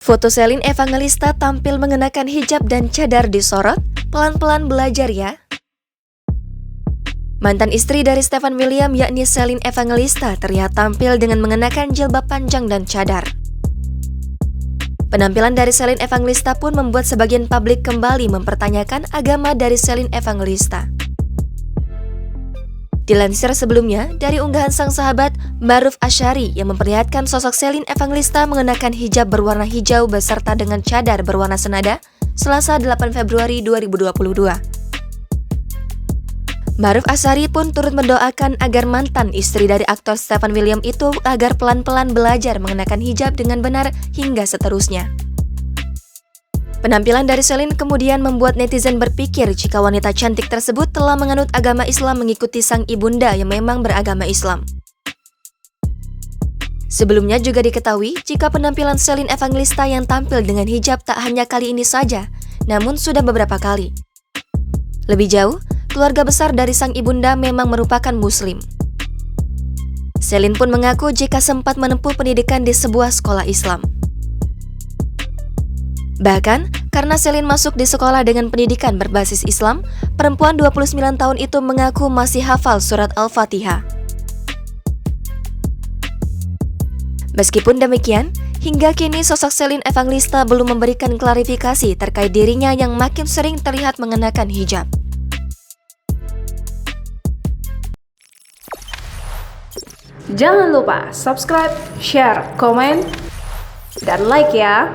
Foto Celine Evangelista tampil mengenakan hijab dan cadar disorot, pelan-pelan belajar ya. Mantan istri dari Stephen William yakni Celine Evangelista terlihat tampil dengan mengenakan jilbab panjang dan cadar. Penampilan dari Celine Evangelista pun membuat sebagian publik kembali mempertanyakan agama dari Celine Evangelista. Dilansir sebelumnya dari unggahan sang sahabat Maruf Ashari yang memperlihatkan sosok Celine Evangelista mengenakan hijab berwarna hijau beserta dengan cadar berwarna senada Selasa 8 Februari 2022. Maruf Ashari pun turut mendoakan agar mantan istri dari aktor Stephen William itu agar pelan-pelan belajar mengenakan hijab dengan benar hingga seterusnya. Penampilan dari Celine kemudian membuat netizen berpikir jika wanita cantik tersebut telah menganut agama Islam mengikuti sang ibunda yang memang beragama Islam. Sebelumnya juga diketahui jika penampilan Celine Evangelista yang tampil dengan hijab tak hanya kali ini saja, namun sudah beberapa kali. Lebih jauh, keluarga besar dari sang ibunda memang merupakan Muslim. Celine pun mengaku jika sempat menempuh pendidikan di sebuah sekolah Islam. Bahkan, karena Celine masuk di sekolah dengan pendidikan berbasis Islam, perempuan 29 tahun itu mengaku masih hafal surat Al-Fatihah. Meskipun demikian, hingga kini sosok Celine Evangelista belum memberikan klarifikasi terkait dirinya yang makin sering terlihat mengenakan hijab. Jangan lupa subscribe, share, komen, dan like ya!